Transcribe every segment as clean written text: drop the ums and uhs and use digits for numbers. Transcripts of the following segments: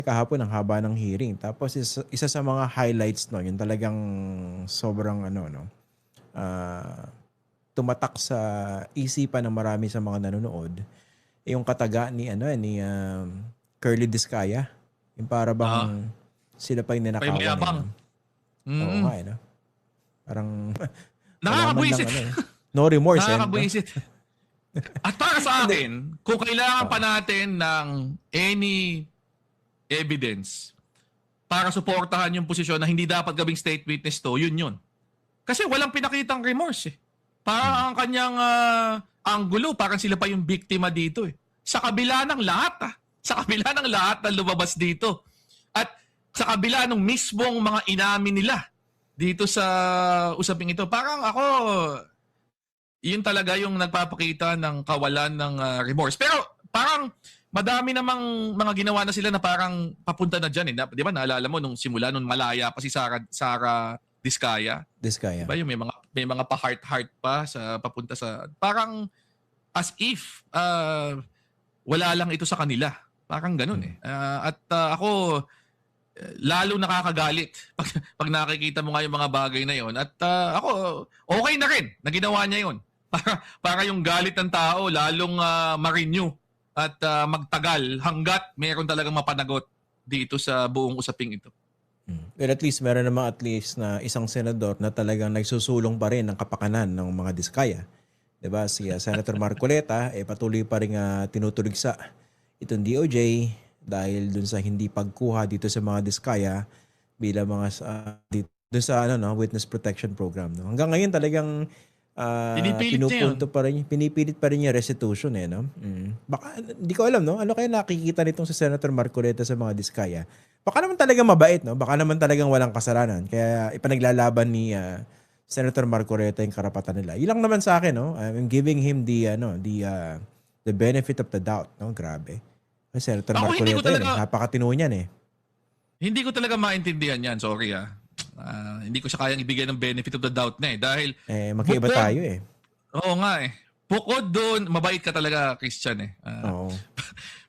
kahapon ang haba ng hearing. Tapos isa sa mga highlights no, yung talagang sobrang ano no, tumatak sa isipan ng marami sa mga nanonood, yung kataga ni Curly Discaya. Yung para Ah, bang sila pa yung may ninakawan no. mayabang. Oo Mm. nga no. Parang wala man lang Nakakabwisit. no remorse no. Nakakabwisit. At para sa Hindi. akin, kung kailangan pa Oo. natin ng any evidence para suportahan yung posisyon na hindi dapat gawing state witness to, yun yun. Kasi walang pinakitang remorse eh. Hmm. Parang ang kanyang anggulo, parang sila pa yung biktima dito eh. Sa kabila ng lahat Sa kabila ng lahat na lumabas dito. At sa kabila ng mismong mga inamin nila dito sa usaping ito, parang ako, yun talaga yung nagpapakita ng kawalan ng remorse. Pero parang madami namang mga ginawa na sila na parang papunta na dyan. Eh. Di ba naalala mo nung simula, nung malaya pa si Sara Diskaya? Di Discaya. ba yung may mga pa-heart-heart pa sa papunta sa parang as if wala lang ito sa kanila. Parang ganun eh. Ako lalo nakakagalit pag nakikita mo nga yung mga bagay na yon. At ako okay na rin na ginawa niya yon. Para yung galit ng tao lalong ma-renew at magtagal hanggat meron talagang mapanagot dito sa buong usaping ito. Pero at least meron naman at least na isang senador na talagang nagsusulong pa rin ng kapakanan ng mga Diskaya. 'Di ba? Si Senator Marcoleta patuloy pa rin tinutuligsa itong DOJ dahil dun sa hindi pagkuha dito sa mga Diskaya bilang mga dun sa witness protection program no. Hanggang ngayon talagang Pinipilit niya yun. pinipilit pa rin yung restitution no. Baka hindi ko alam no. Ano kaya nakikita nitong si Senator Marcoleta sa mga Diskaya? Baka naman talagang mabait no. Baka naman talagang walang kasalanan kaya ipanaglalaban ni Senator Marcoleta yung karapatan nila. Ilang naman sa akin no. I'm giving him the benefit of the doubt no. Grabe. Senator Ako Marcoleta yun napakatino niyan hindi ko talaga maintindihan yan. Sorry hindi ko siya kayang ibigay ng benefit of the doubt na dahil Magkaiba bukod, tayo oo nga bukod doon, mabait ka talaga Christian Oo.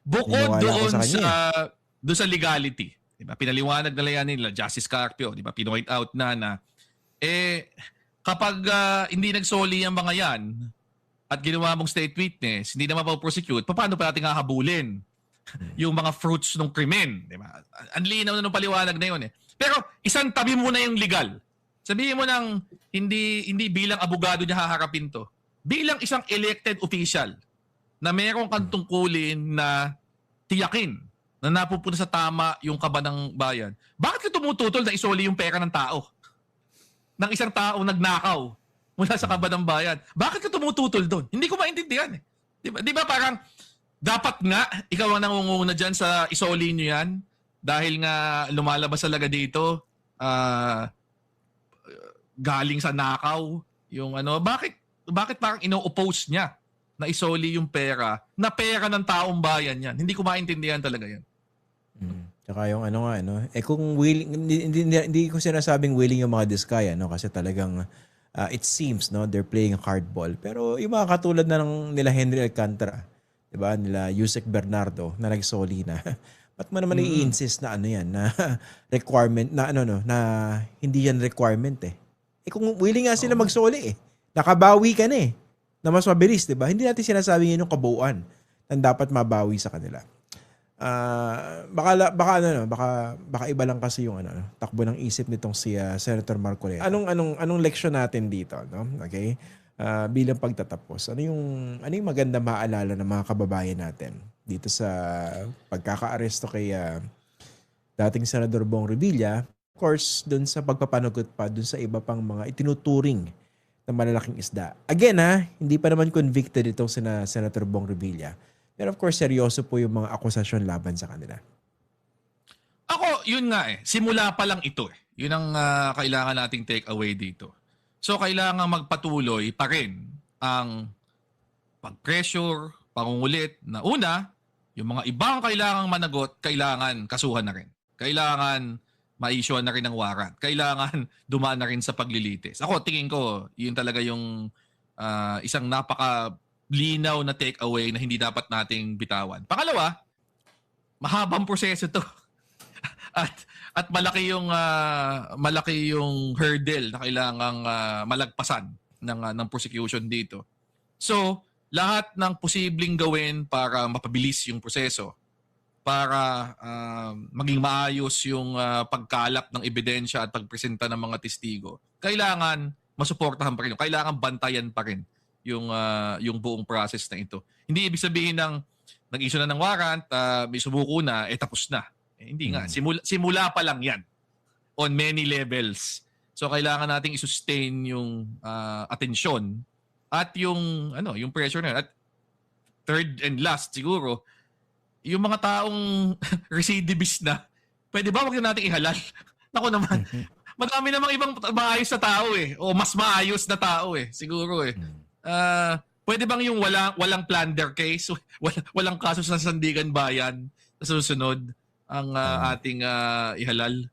Bukod Niniwala ako doon sa kanya doon sa legality. Diba? Pinaliwanag na yan nila, Justice Carpio, diba? Pinoint out na kapag hindi nagsoli ang mga yan at ginawa mong state witness, hindi naman pa-prosecute, paano pa natin hahabulin yung mga fruits ng krimen? Diba? Ang linaw na ng paliwanag na yun Pero isang tabi mo na yung legal. Sabihin mo nang hindi bilang abogado niya haharapin to. Bilang isang elected official na meron kang tungkulin na tiyakin na napupunta sa tama yung kaba ng bayan. Bakit ka tumututol na isoli yung pera ng tao? Ng isang tao nagnakaw mula sa kaba ng bayan. Bakit ka tumututol doon? Hindi ko maintindihan Di ba parang dapat nga ikaw ang nangunguna dyan sa isoli nyo yan dahil nga lumalabas talaga dito galing sa nakaw yung bakit parang ino-oppose niya na isoli yung pera na pera ng taong bayan yan. Hindi ko maintindihan talaga yan. Tsaka yung kung willing, hindi ko sinasabing willing yung mga Diskaya kasi talagang it seems they're playing hardball. Pero yung mga katulad na ng nila Henry Alcantara, 'di ba? Nila Yusek Bernardo na nagsoli na. Ba't mo naman i-insist na na requirement na hindi yan requirement kung willing nga sila magsoli nakabawi ka na na mas mabilis, 'di ba? Hindi natin sinasabing yun yung kabuuan na dapat mabawi sa kanila. Baka iba lang kasi yung takbo ng isip nitong si Senator Marcoleta. Anong leksyon natin dito, no? Okay? Bilang pagtatapos. Ano yung maganda maalala ng mga kababayan natin dito sa pagkakaaresto kay dating Senador Bong Revilla, of course, dun sa pagpapanagot pa dun sa iba pang mga itinuturing na malalaking isda. Again hindi pa naman convicted itong Senator Bong Revilla. Pero of course, seryoso po yung mga akusasyon laban sa kanila. Ako, yun nga simula pa lang ito Yun ang kailangan nating take away dito. So, kailangan magpatuloy pa rin ang pag-pressure, pangungulit na una, yung mga ibang kailangang managot, kailangan kasuhan na rin. Kailangan ma-issue na rin ng warrant. Kailangan dumaan na rin sa paglilitis. Ako, tingin ko, yun talaga yung isang napaka-linaw na take away na hindi dapat nating bitawan. Pangalawa, mahabang proseso to. at malaki yung hurdle na kailangang malagpasan ng prosecution dito. So, lahat ng posibleng gawin para mapabilis yung proseso, para maging maayos yung pagkalap ng ebidensya at pagpresenta ng mga testigo, kailangan masuportahan pa rin. Kailangan bantayan pa rin yung buong process na ito. Hindi ibig sabihin ng nag-issue na ng warrant, may sumuko na, tapos na. Hindi nga. Simula pa lang yan on many levels. So kailangan nating i-sustain yung atensyon at yung pressure na. At third and last siguro, yung mga taong recidivist na, pwede ba wag na nating ihalal? Naku naman. Madami namang ibang maayos na tao o mas maayos na tao siguro pwede bang yung walang plunder case, walang kaso sa Sandigan Bayan sa susunod ang ating ihalal?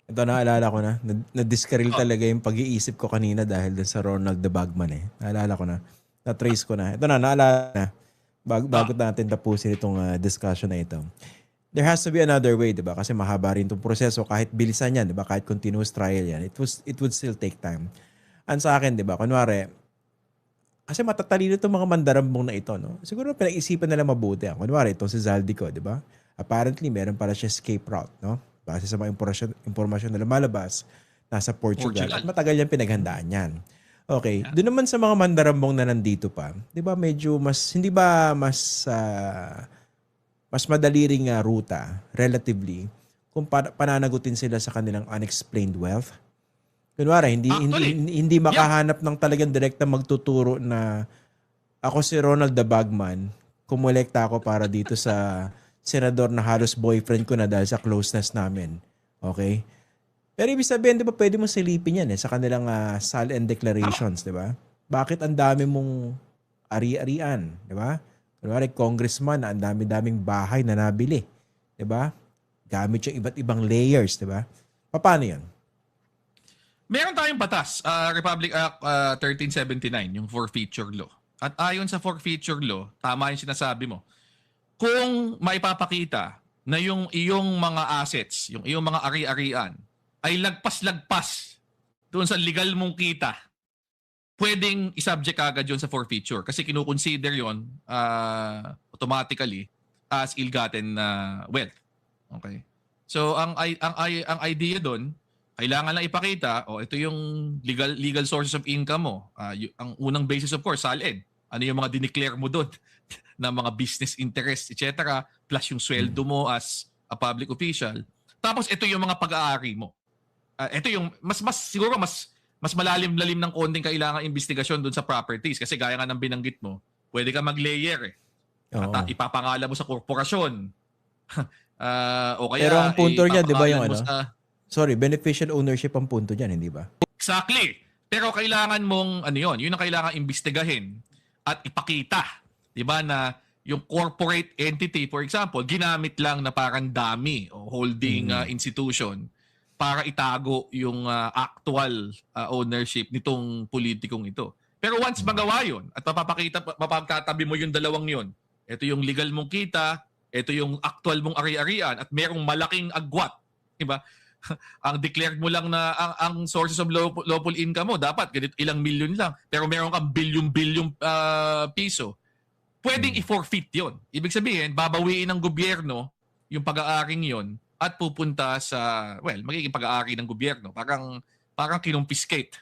Ito, naalala ko na. Na-discarril talaga yung pag-iisip ko kanina dahil dun sa Ronald the Bagman Naalala ko na. Na-trace ko na. Ito na, naalala na. Bago natin tapusin itong discussion na ito. There has to be another way, di ba? Kasi mahaba rin itong proseso. Kahit bilisan yan, di ba? Kahit continuous trial yan. It would still take time. And sa akin, di ba? Kunwari, kasi matatalino itong mga mandarambong na ito, no? Siguro pinag-isipan nila mabuti. Kunwari, itong si Zaldico, di ba? Apparently, meron para siya escape route, no? Base sa mga impormasyon na lumalabas, nasa Portugal. At matagal yan pinaghandaan yan. Okay. Doon naman sa mga mandarambong na nandito pa, 'di ba medyo mas mas madali ring ruta relatively kung pananagutin sila sa kanilang unexplained wealth. Kunwari, hindi makahanap ng talagang direktang magtuturo na ako si Ronald the Bagman, kumolekta ako para dito sa senador na halos boyfriend ko na dahil sa closeness namin. Okay? Pero ibig sabihin, di ba, pwede mo silipin yan sa kanilang SAL and declarations, di ba? Bakit ang dami mong ari-arian, di ba? Kunwari, congressman na ang dami-daming bahay na nabili, di ba? Gamit yung iba't ibang layers, di ba? Paano yan? Meron tayong batas, Republic Act 1379, yung forfeiture law. At ayon sa forfeiture law, tama yung sinasabi mo, kung maipapakita na yung iyong mga assets, yung iyong mga ari-arian, ay lagpas-lagpas doon sa legal mong kita, pwedeng isubject agad yun sa forfeiture kasi kinukonsider yun automatically as ill-gotten wealth. Okay? So ang idea doon, kailangan lang ipakita, ito yung legal sources of income mo. Ang unang basis of course, SALED. Ano yung mga dineclare mo doon na mga business interests, etc. Plus yung sweldo mo as a public official. Tapos ito yung mga pag-aari mo. Ito yung siguro mas malalim-lalim ng konting kailangan investigasyon doon sa properties kasi gaya nga ng binanggit mo, pwede ka mag-layer at ipapangalan mo sa korporasyon. O kaya pero ang punto niya, di ba yung beneficial ownership ang punto diyan, hindi ba? Exactly. Pero kailangan mong yun ang kailangan imbestigahin at ipakita, di ba, na yung corporate entity, for example, ginamit lang na parang dummy o holding institution para itago yung actual ownership nitong politikong ito. Pero once magawa yun at mapagkatabi mo yung dalawang yun, ito yung legal mong kita, ito yung actual mong ari-arian at merong malaking agwat, diba? Ang declared mo lang na ang sources of lawful income mo dapat ganito ilang milyon lang, pero meron kang bilyon-bilyong piso. Pwedeng i-forfeit yun. Ibig sabihin, babawiin ng gobyerno yung pag-aaring yun at pupunta sa, magiging pag-aari ng gobyerno. Parang kinumpiskate.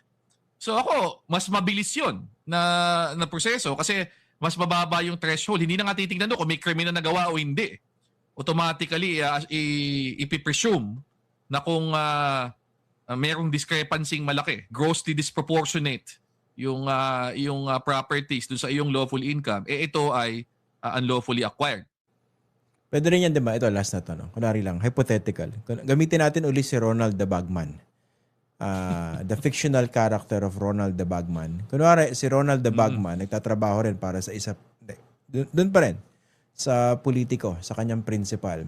So ako, mas mabilis yun na proseso kasi mas mababa yung threshold. Hindi na nga titignan doon kung may krimen na nagawa o hindi. Automatically, ipipresume na kung merong discrepancy malaki, grossly disproportionate yung properties dun sa iyong lawful income, ito ay unlawfully acquired. Pwede rin yan, di ba? Ito, last na to. No? Kunwari lang, hypothetical. Gamitin natin uli si Ronald the Bagman. The fictional character of Ronald the Bagman. Kunwari, si Ronald the Bagman, nagtatrabaho rin para sa doon pa rin, sa politiko, sa kanyang principal.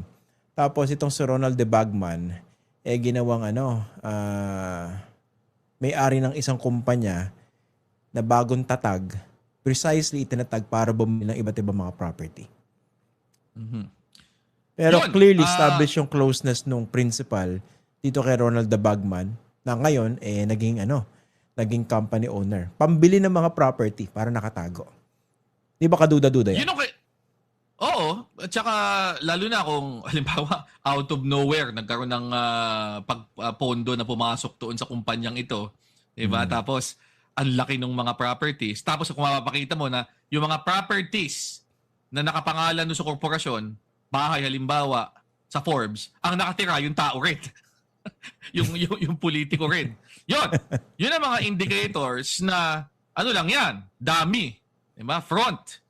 Tapos, itong si Ronald the Bagman, ginawang may-ari ng isang kumpanya na bagong tatag, precisely itinatag para bumili ng iba't ibang mga property. Pero Yun, clearly established yung closeness nung principal dito kay Ronald the Bagman na ngayon naging company owner. Pambili ng mga property para nakatago. Di ba kaduda-duda yan? yun ang oo, at saka lalo na kung halimbawa out of nowhere nagkaroon ng pondo na pumasok doon sa kumpanyang ito, 'di ba? Tapos ang laki ng mga properties. Tapos kung mapapakita mo na yung mga properties na nakapangalan doon sa korporasyon, bahay halimbawa sa Forbes, ang nakatira yung tao rin. yung politiko rin. Yun ang mga indicators na ano lang yan, dami, 'di ba? Front.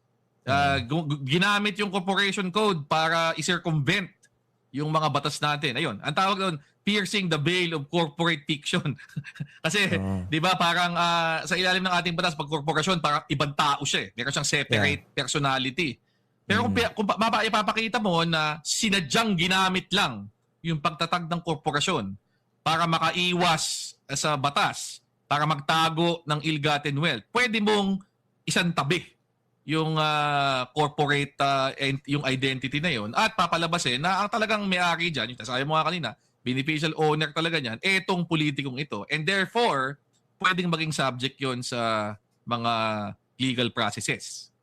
Ginamit yung corporation code para i-circumvent yung mga batas natin. Ayun, ang tawag doon, piercing the veil of corporate fiction. Kasi, di ba, parang sa ilalim ng ating batas, pag korporasyon, parang ibang tao siya. Meron siyang separate personality. Pero kung ipapakita mo na sinadyang ginamit lang yung pagtatag ng korporasyon para makaiwas sa batas, para magtago ng ill-gotten wealth, pwede mong isantabi yung corporate yung identity na yon at papalabasin na ang talagang may-ari dyan, yung sabi mo nga kanina, beneficial owner talaga niyan, etong politikong ito. And therefore, pwedeng maging subject yon sa mga legal processes.